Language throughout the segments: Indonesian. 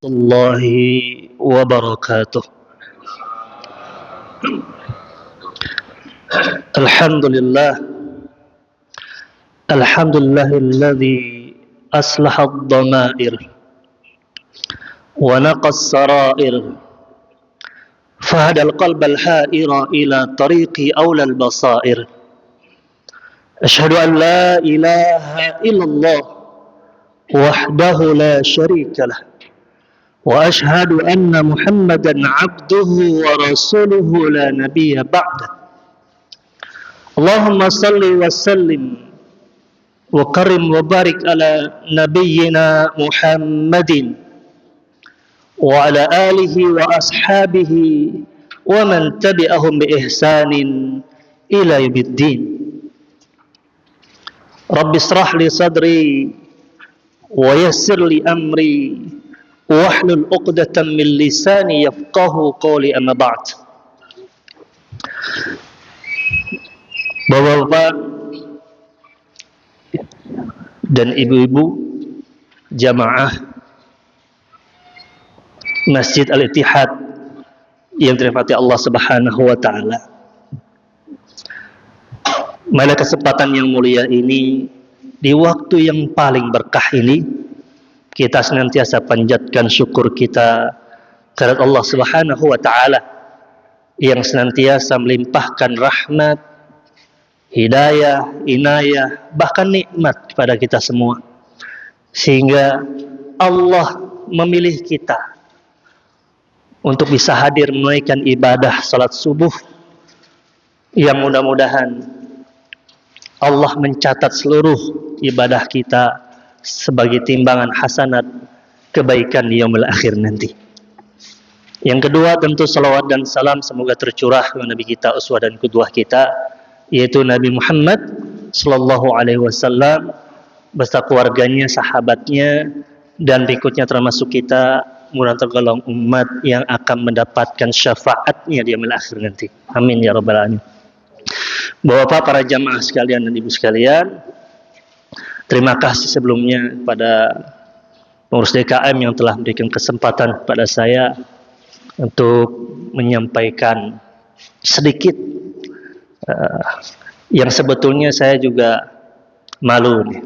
الله وبركاته. الحمد لله الذي أصلح الضمائر ونقى السرائر فهدى القلب الحائر إلى طريق أولى البصائر. أشهد أن لا إله إلا الله وحده لا شريك له وأشهد أن محمدا عبده ورسوله لا نبي بعده. اللهم صل وسلم وكرم وبارك على نبينا محمد وعلى آله وأصحابه ومن تبعهم بإحسان إلى يوم الدين. رب اشرح لي صدري ويسر لي أمري wahlul 'uqdatam min lisani yafqahu qawli, amma ba'd. Bapak-bapak dan ibu-ibu jamaah Masjid Al-Ittihad yang dirahmati Allah Subhanahu wa taala. Pada kesempatan yang mulia ini, di waktu yang paling berkah ini, kita senantiasa panjatkan syukur kita kepada Allah Subhanahu wa taala yang senantiasa melimpahkan rahmat, hidayah, inayah, bahkan nikmat kepada kita semua. Sehingga Allah memilih kita untuk bisa hadir menunaikan ibadah salat subuh yang mudah-mudahan Allah mencatat seluruh ibadah kita sebagai timbangan hasanat kebaikan di yaumil akhir nanti. Yang kedua, tentu salawat dan salam semoga tercurah kepada Nabi kita, uswah dan qudwah kita, yaitu Nabi Muhammad sallallahu alaihi wasallam beserta keluarganya, sahabatnya dan berikutnya, termasuk kita mudah tergolong umat yang akan mendapatkan syafaatnya di yaumil akhir nanti. Amin ya rabbal alamin. Bapak, para jamaah sekalian dan ibu sekalian, terima kasih sebelumnya kepada pengurus DKM yang telah memberikan kesempatan kepada saya untuk menyampaikan sedikit yang sebetulnya saya juga malu nih,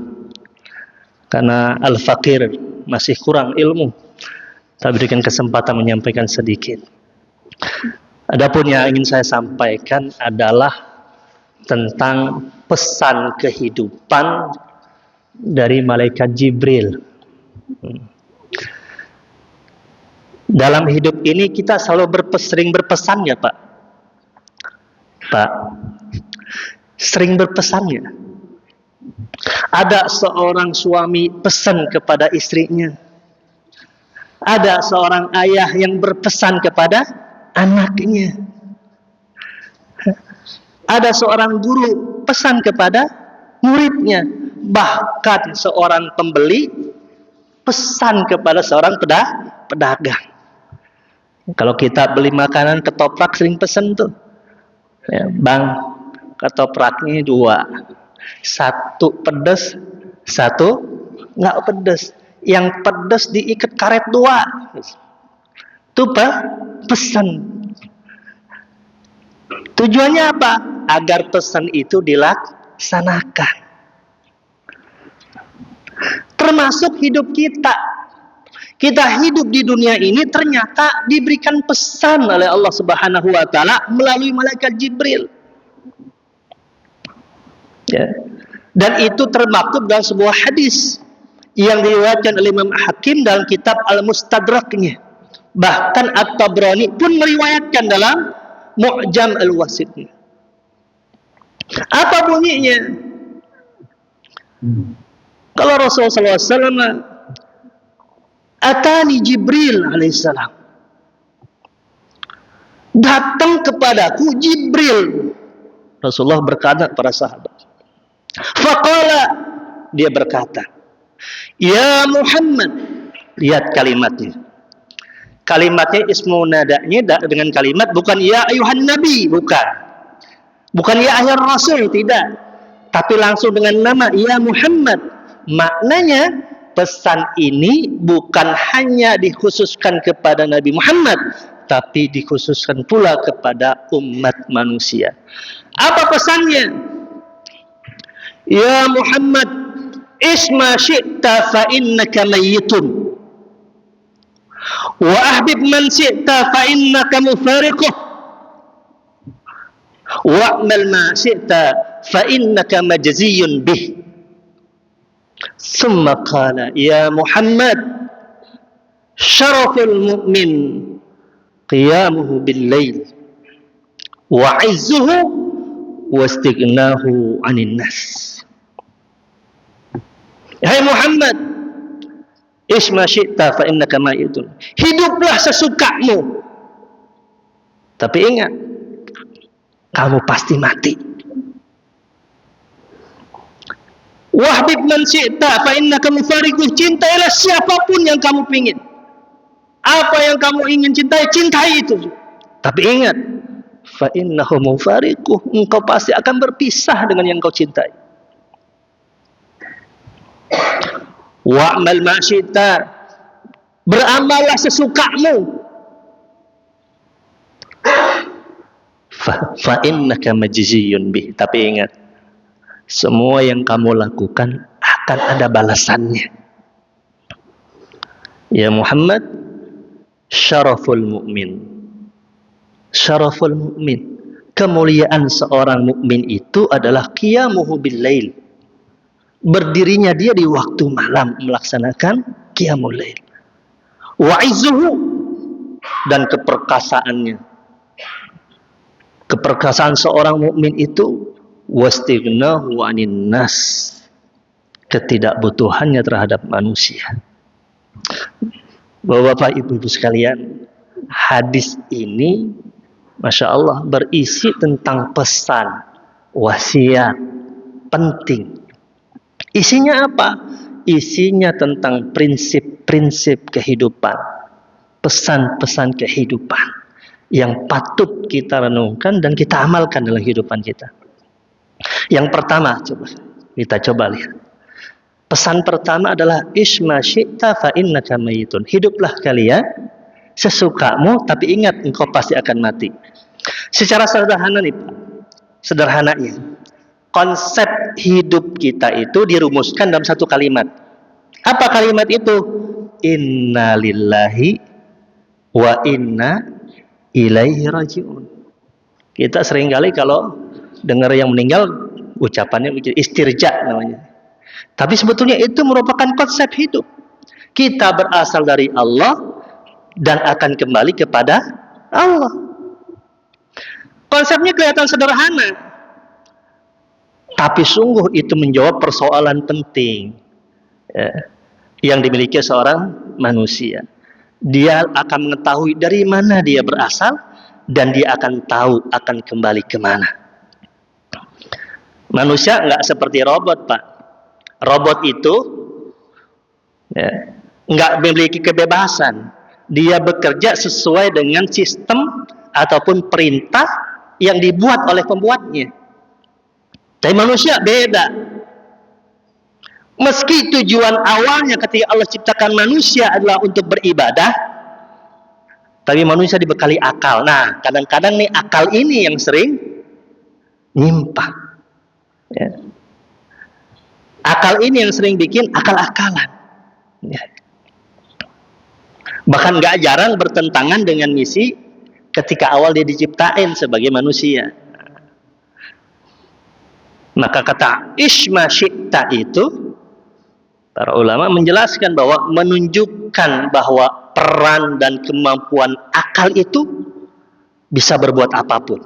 karena al-fakir masih kurang ilmu, saya berikan kesempatan menyampaikan sedikit. Adapun yang ingin saya sampaikan adalah tentang pesan kehidupan dari malaikat Jibril. Dalam hidup ini kita selalu sering berpesan ya Pak? Pak, sering berpesan ya? Ada seorang suami pesan kepada istrinya. Ada seorang ayah yang berpesan kepada anaknya. Ada seorang guru pesan kepada muridnya. Bahkan seorang pembeli pesan kepada seorang pedagang. Kalau kita beli makanan ketoprak sering pesan tuh, ya, Bang, ketopraknya 2, 1 pedas, 1 nggak pedas. Yang pedas diikat karet 2. Itu pesan. Tujuannya apa? Agar pesan itu dilaksanakan. Termasuk hidup kita. Kita hidup di dunia ini ternyata diberikan pesan oleh Allah Subhanahu wa taala melalui malaikat Jibril. Ya. Dan itu termaktub dalam sebuah hadis yang diriwayatkan oleh Imam Hakim dalam kitab Al-Mustadraknya. Bahkan At-Tabrani pun meriwayatkan dalam Mu'jam Al-Wasitnya. Apa bunyinya? Kalau Rasulullah SAW, Atani Jibril alaihissalam, datang kepadaku Jibril. Rasulullah berkata kepada sahabat, faqala, dia berkata, ya Muhammad. Lihat kalimatnya. Kalimatnya ismu nadanya dengan kalimat bukan ya ayuhan nabi, bukan. Bukan ya ayuhan rasul, tidak. Tapi langsung dengan nama ya Muhammad. Maknanya pesan ini bukan hanya dikhususkan kepada Nabi Muhammad, tapi dikhususkan pula kepada umat manusia. Apa pesannya? Ya Muhammad, isma syi'ta fa innaka mayyitun, wa ahbib man syi'ta fa innaka mufariquh, wa'mal ma syi'ta fa innaka majziyun bih. Summa qala ya Muhammad, syaraful mu'min qiyamuhu bil lail wa 'izzuhu wastighnahu 'anil nas. Hai Muhammad, isma syi'ta fa innaka mayyitun, hiduplah sesukamu, tapi ingat, kamu pasti mati. Wahbib man syi'ta fa innaka mufariquh, cintailah siapapun yang kamu pingin. Apa yang kamu ingin cintai, cintai itu. Tapi ingat, fa innahu mufariquh, engkau pasti akan berpisah dengan yang kau cintai. Wa'mal ma syi'ta, beramallah sesukamu. Fa innaka majziyun bih, tapi ingat, semua yang kamu lakukan akan ada balasannya. Ya Muhammad, syaraful mu'min, syaraful mu'min, kemuliaan seorang mukmin itu adalah qiyamuhu bil lail, berdirinya dia di waktu malam melaksanakan qiyamul lail, wa izzuhu, dan keperkasaannya, keperkasaan seorang mukmin itu wastighnahu 'anin nas, ketidakbutuhannya terhadap manusia. Bapak-bapak, ibu-ibu sekalian, hadis ini Masya Allah berisi tentang pesan, wasiat penting. Isinya apa? Isinya tentang prinsip-prinsip kehidupan, pesan-pesan kehidupan yang patut kita renungkan dan kita amalkan dalam kehidupan kita. Yang pertama, coba lihat. Pesan pertama adalah isma syi'ta fa innaka mayyitun. Hiduplah kalian sesukamu, tapi ingat engkau pasti akan mati. Secara sederhana nih Pak, sederhananya konsep hidup kita itu dirumuskan dalam satu kalimat. Apa kalimat itu? Inna lillahi wa inna ilaihi raji'un. Kita seringkali kalau dengar yang meninggal, ucapannya istirja namanya. Tapi sebetulnya itu merupakan konsep hidup. Kita berasal dari Allah dan akan kembali kepada Allah. Konsepnya kelihatan sederhana, tapi sungguh itu menjawab persoalan penting yang dimiliki seorang manusia. Dia akan mengetahui dari mana dia berasal dan dia akan tahu akan kembali kemana. Manusia nggak seperti robot, Pak. Robot itu nggak memiliki kebebasan. Dia bekerja sesuai dengan sistem ataupun perintah yang dibuat oleh pembuatnya. Tapi manusia beda. Meski tujuan awalnya ketika Allah ciptakan manusia adalah untuk beribadah, tapi manusia dibekali akal. Nah, kadang-kadang nih akal ini yang sering nyimpang. Ya. Akal ini yang sering bikin akal-akalan. Ya. Bahkan gak jarang bertentangan dengan misi ketika awal dia diciptain sebagai manusia. Maka kata isma syi'ta itu, para ulama menjelaskan bahwa menunjukkan bahwa peran dan kemampuan akal itu bisa berbuat apapun.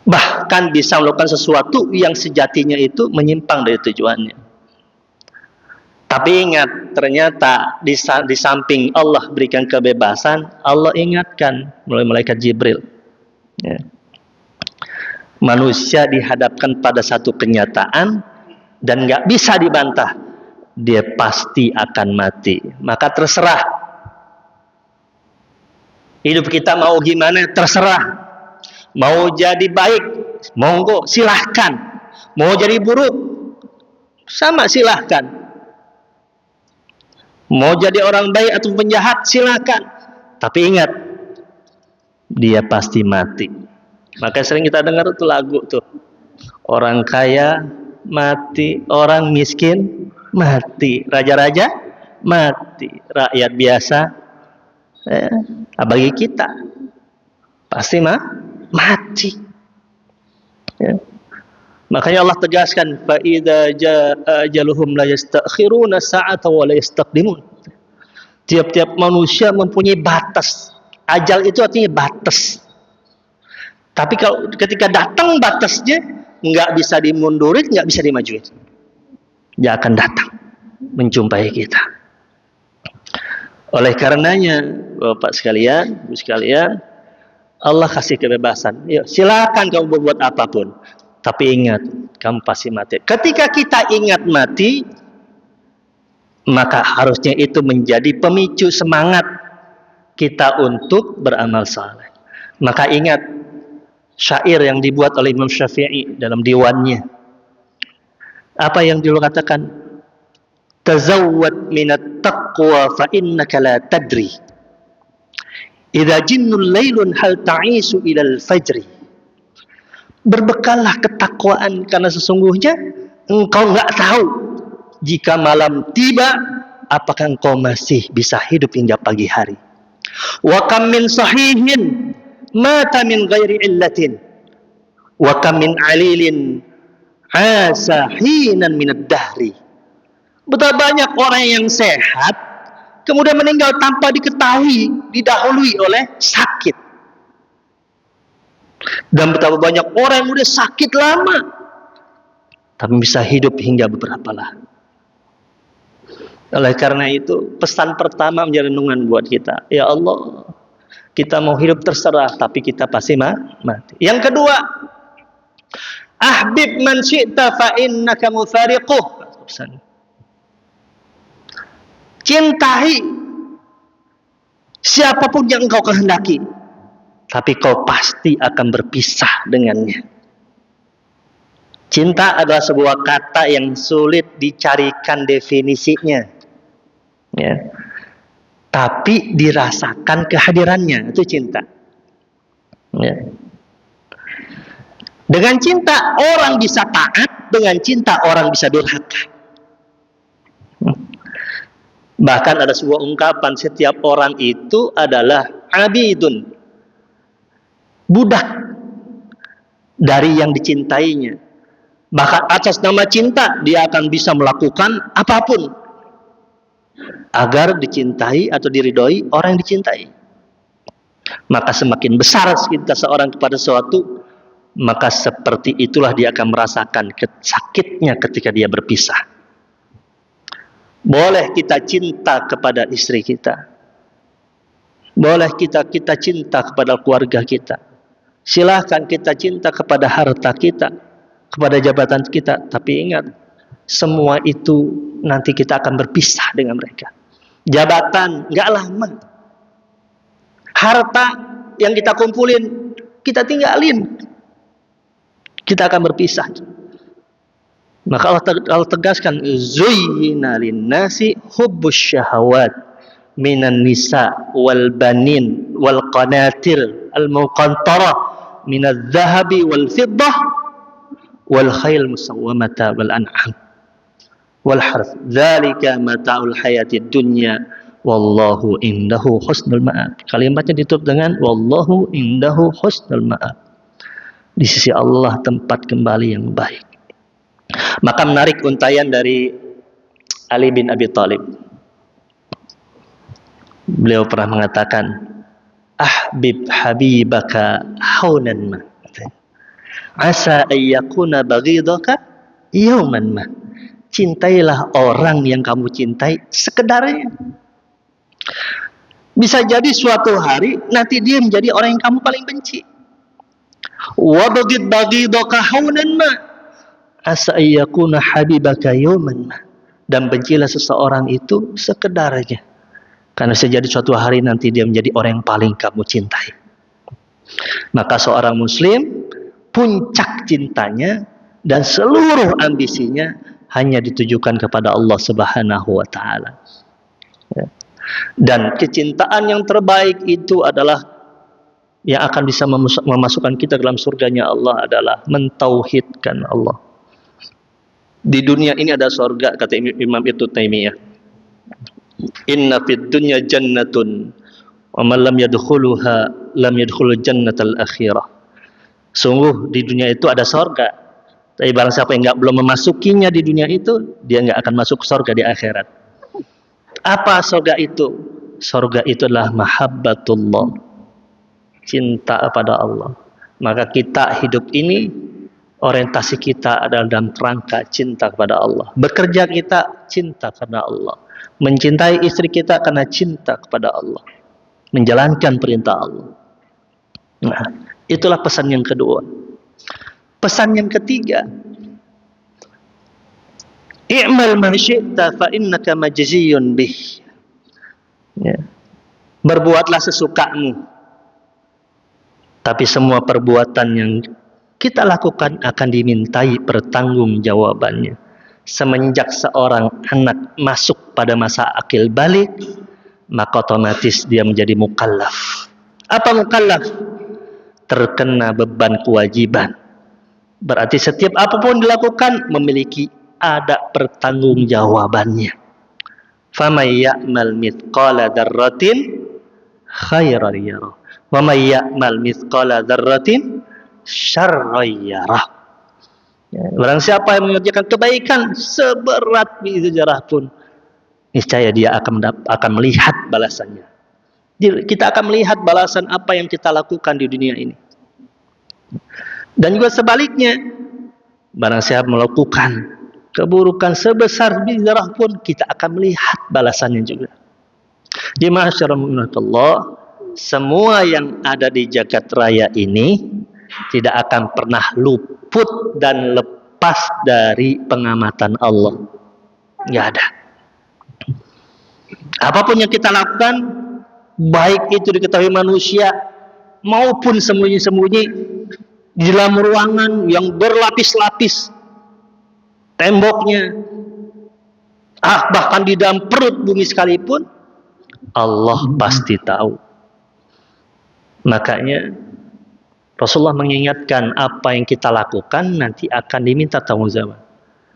Bahkan bisa melakukan sesuatu yang sejatinya itu menyimpang dari tujuannya. Tapi ingat, ternyata di samping Allah berikan kebebasan, Allah ingatkan melalui malaikat Jibril. Ya. Manusia dihadapkan pada satu kenyataan dan nggak bisa dibantah. Dia pasti akan mati. Maka terserah. Hidup kita mau gimana, terserah. Mau jadi baik, monggo, silahkan. Mau jadi buruk, sama silahkan. Mau jadi orang baik atau penjahat silakan. Tapi ingat, dia pasti mati. Maka sering kita dengar tuh lagu tuh. Orang kaya mati, orang miskin mati, raja-raja mati, rakyat biasa bagi kita pasti mati. Ya. Makanya Allah tegaskan, fa idza jaa ajaluhum la yastakhiruna sa'ata wa la yastaqdimun. Tiap-tiap manusia mempunyai batas. Ajal itu artinya batas. Tapi kalau ketika datang batasnya, nggak bisa dimundurin, nggak bisa dimajuin. Dia akan datang menjumpai kita. Oleh karenanya, Bapak sekalian, Ibu sekalian, Allah kasih kebebasan. Yuk, silakan kamu berbuat apapun. Tapi ingat, kamu pasti mati. Ketika kita ingat mati, maka harusnya itu menjadi pemicu semangat kita untuk beramal saleh. Maka ingat syair yang dibuat oleh Imam Syafi'i dalam diwannya. Apa yang dulu katakan? Tazawwad minat taqwa fa innaka la tadri. Idza jinnul lailun hal ta'isu ilal fajri. Berbekallah ketakwaan, karena sesungguhnya engkau nggak tahu jika malam tiba apakah engkau masih bisa hidup hingga pagi hari. Wa kam min sahihin mata min ghairi illatin wa kam min alilin asa hinan minad dahri. Betapa banyak orang yang sehat kemudian meninggal tanpa diketahui, didahului oleh sakit. Dan betapa banyak orang yang udah sakit lama tapi bisa hidup hingga beberapa lama. Oleh karena itu, pesan pertama menjadi renungan buat kita. Ya Allah, kita mau hidup terserah, tapi kita pasti mati. Yang kedua, ahbib man syi'ta fa innaka mufariquh. Cintai siapapun yang engkau kehendaki, tapi kau pasti akan berpisah dengannya. Cinta adalah sebuah kata yang sulit dicarikan definisinya. Ya. Tapi dirasakan kehadirannya, itu cinta. Ya. Dengan cinta orang bisa taat, dengan cinta orang bisa durhaka. Bahkan ada sebuah ungkapan, setiap orang itu adalah abidun, budak dari yang dicintainya. Bahkan atas nama cinta dia akan bisa melakukan apapun agar dicintai atau diridhoi orang yang dicintai. Maka semakin besar cinta seorang kepada sesuatu, maka seperti itulah dia akan merasakan sakitnya ketika dia berpisah. Boleh kita cinta kepada istri kita, boleh kita cinta kepada keluarga kita, silahkan kita cinta kepada harta kita, kepada jabatan kita, tapi ingat, semua itu nanti kita akan berpisah dengan mereka. Jabatan nggak lama, harta yang kita kumpulin kita tinggalin, kita akan berpisah. Maka Allah tegaskan, zuyyina lin-nasi hubbus syahawat minan nisa wal banin wal qanatir al muqantara minadh dhahabi wal fiddah wal khayl musawwamata wal an'am wal harth dzalika mata'ul hayatid dunya wallahu indahu husnul ma'ab. Kalimatnya ditutup dengan wallahu indahu husnul ma'ab. Di sisi Allah tempat kembali yang baik. Maka menarik untayan dari Ali bin Abi Thalib. Beliau pernah mengatakan, ahbib habibaka haunan ma asa ayyakuna baghidaka yauman ma. Cintailah orang yang kamu cintai sekedarnya. Bisa jadi suatu hari nanti dia menjadi orang yang kamu paling benci. Wa baghidaka haunan ma asa ayyakuna habibaka yauman ma. Dan bencilah seseorang itu sekedarnya, karena sejadi suatu hari nanti dia menjadi orang yang paling kamu cintai. Maka seorang muslim, puncak cintanya dan seluruh ambisinya hanya ditujukan kepada Allah Subhanahu wa ta'ala. Dan kecintaan yang terbaik itu adalah yang akan bisa memasukkan kita dalam surganya Allah adalah mentauhidkan Allah. Di dunia ini ada surga, kata Imam Ibnu Taimiyah. Inna fid dunya jannatun wa man lam yadkhuluha lam yadkhulul jannatal akhirah. Sungguh di dunia itu ada surga, tapi barang siapa yang belum memasukinya di dunia itu, dia nggak akan masuk surga di akhirat. Apa surga itu? Surga itu adalah mahabbatullah, cinta kepada Allah. Maka kita hidup ini, orientasi kita adalah dalam kerangka cinta kepada Allah. Bekerja kita cinta karena Allah. Mencintai istri kita karena cinta kepada Allah. Menjalankan perintah Allah. Nah, itulah pesan yang kedua. Pesan yang ketiga, i'mal ma syi'ta fa innaka majziyun bih. Ya. Berbuatlah sesukamu, tapi semua perbuatan yang kita lakukan akan dimintai pertanggungjawabannya. Semenjak seorang anak masuk pada masa akil balik, maka otomatis dia menjadi mukallaf. Apa mukallaf? Terkena beban kewajiban. Berarti setiap apapun dilakukan memiliki ada pertanggungjawabannya. Faman ya'mal mithqala dzarratin khairan yarah wa may ya'mal mithqala dzarratin syarran yarah. Barang siapa yang mengerjakan kebaikan seberat biji zarah pun, niscaya dia akan melihat balasannya. Kita akan melihat balasan apa yang kita lakukan di dunia ini. Dan juga sebaliknya, barang siapa melakukan keburukan sebesar biji zarah pun, kita akan melihat balasannya juga. Di ma'asyiral mu'minatullah, semua yang ada di jagat raya ini tidak akan pernah luput dan lepas dari pengamatan Allah. Nggak ada. Apapun yang kita lakukan, baik itu diketahui manusia maupun sembunyi-sembunyi di dalam ruangan yang berlapis-lapis temboknya, bahkan di dalam perut bumi sekalipun, Allah pasti tahu. Makanya Rasulullah mengingatkan apa yang kita lakukan nanti akan diminta tanggungjawab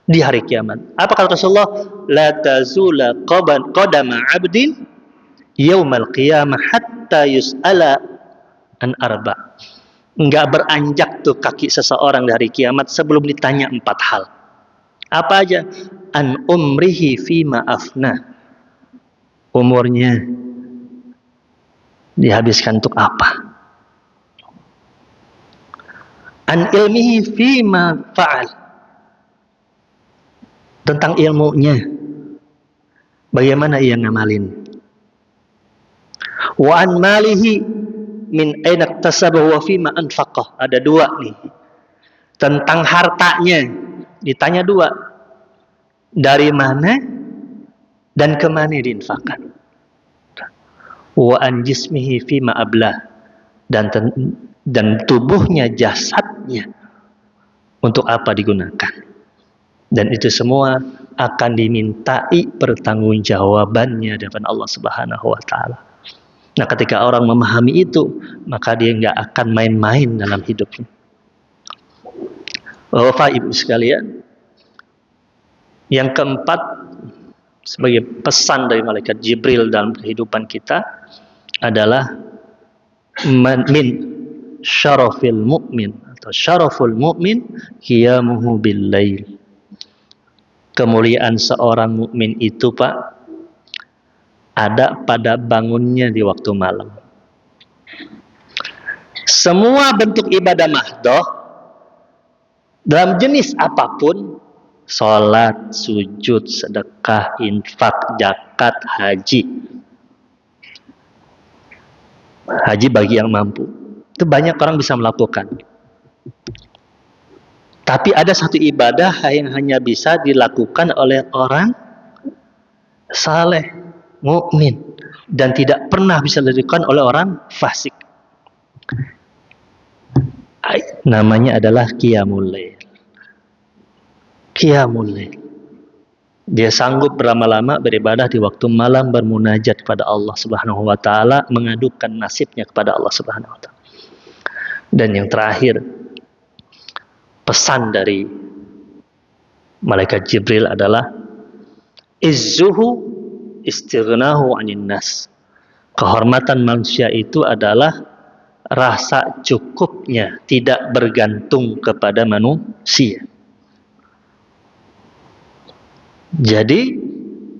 di hari kiamat. Apa kata Rasulullah? La tazula qadama 'abdin yaumal qiyamah hatta yus'ala an arba. Enggak beranjak tuh kaki seseorang di hari kiamat sebelum ditanya 4 hal. Apa aja? An umrihi fima afna. Umurnya dihabiskan untuk apa? An ilmihi fima fa'al. Tentang ilmunya, bagaimana ia ngamalin. Wa an malihi min aina iktasabahu wa fima anfaqah. Ada 2 nih. Tentang hartanya ditanya 2. Dari mana dan kemana diinfakkan. Wa an jismihi fima ablah. Dan tubuhnya, jasadnya untuk apa digunakan. Dan itu semua akan dimintai pertanggungjawabannya di depan Allah Subhanahu wa taala. Nah, ketika orang memahami itu, maka dia nggak akan main-main dalam hidupnya. Bapak Ibu sekalian, yang keempat sebagai pesan dari malaikat Jibril dalam kehidupan kita adalah min syarafil mu'min atau syaraful mu'min qiyamuhu bil lail. Kemuliaan seorang mukmin itu, Pak, ada pada bangunnya di waktu malam. Semua bentuk ibadah mahdoh dalam jenis apapun, salat, sujud, sedekah, infak, zakat, haji. Haji bagi yang mampu. Itu banyak orang bisa melakukan. Tapi ada satu ibadah yang hanya bisa dilakukan oleh orang saleh, mukmin, dan tidak pernah bisa dilakukan oleh orang fasik. Namanya adalah qiyamul lail. Qiyamul lail. Dia sanggup berlama-lama beribadah di waktu malam, bermunajat kepada Allah Subhanahu wa taala, mengadukan nasibnya kepada Allah Subhanahu wa taala. Dan yang terakhir, pesan dari malaikat Jibril adalah izzuhu istighnahu 'anil nas. Kehormatan manusia itu adalah rasa cukupnya, tidak bergantung kepada manusia. Jadi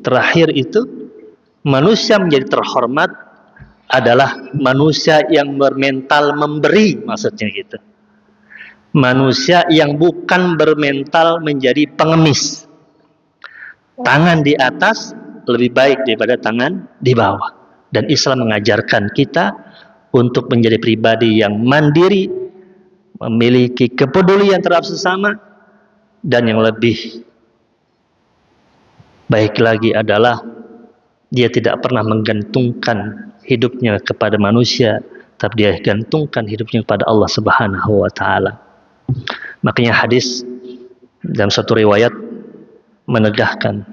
terakhir itu, manusia menjadi terhormat adalah manusia yang bermental memberi, maksudnya gitu. Manusia yang bukan bermental menjadi pengemis. Tangan di atas lebih baik daripada tangan di bawah. Dan Islam mengajarkan kita untuk menjadi pribadi yang mandiri, memiliki kepedulian terhadap sesama, dan yang lebih baik lagi adalah dia tidak pernah menggantungkan hidupnya kepada manusia, tapi dia gantungkan hidupnya kepada Allah Subhanahu wa taala. Makanya hadis dalam satu riwayat menegahkan,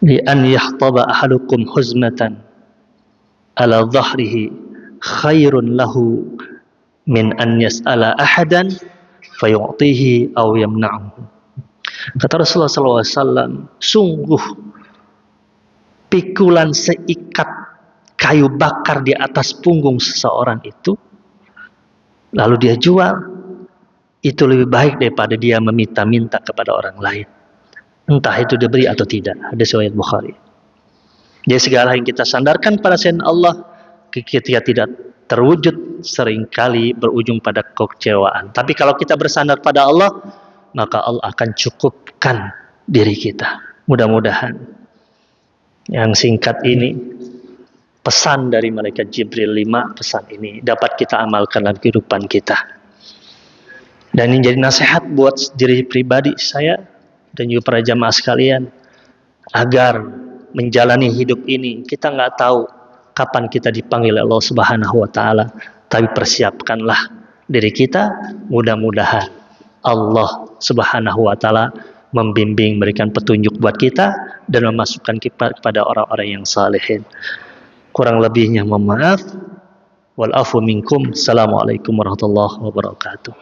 li an yahtaba ahadukum huzmatan ala dhahrihi khairun lahu min an yas'ala ahadan fayu'tihi aw yamna'uhu. Kata Rasulullah SAW, sungguh pikulan seikat kayu bakar di atas punggung seseorang itu, lalu dia jual, itu lebih baik daripada dia meminta-minta kepada orang lain, entah itu diberi atau tidak. Hadis riwayat Bukhari. Jadi segala yang kita sandarkan pada selain Allah, ketika tidak terwujud, seringkali berujung pada kekecewaan. Tapi kalau kita bersandar pada Allah, maka Allah akan cukupkan diri kita. Mudah-mudahan yang singkat ini, pesan dari malaikat Jibril 5 pesan ini dapat kita amalkan dalam kehidupan kita. Dan ini jadi nasihat buat diri pribadi saya dan juga para jamaah sekalian, agar menjalani hidup ini, kita nggak tahu kapan kita dipanggil Allah Subhanahu wa taala, tapi persiapkanlah diri kita. Mudah-mudahan Allah Subhanahu wa taala membimbing, memberikan petunjuk buat kita dan memasukkan kita kepada orang-orang yang salihin. Kurang lebihnya mohon maaf. Wal afu minkum. Assalamualaikum warahmatullahi wabarakatuh.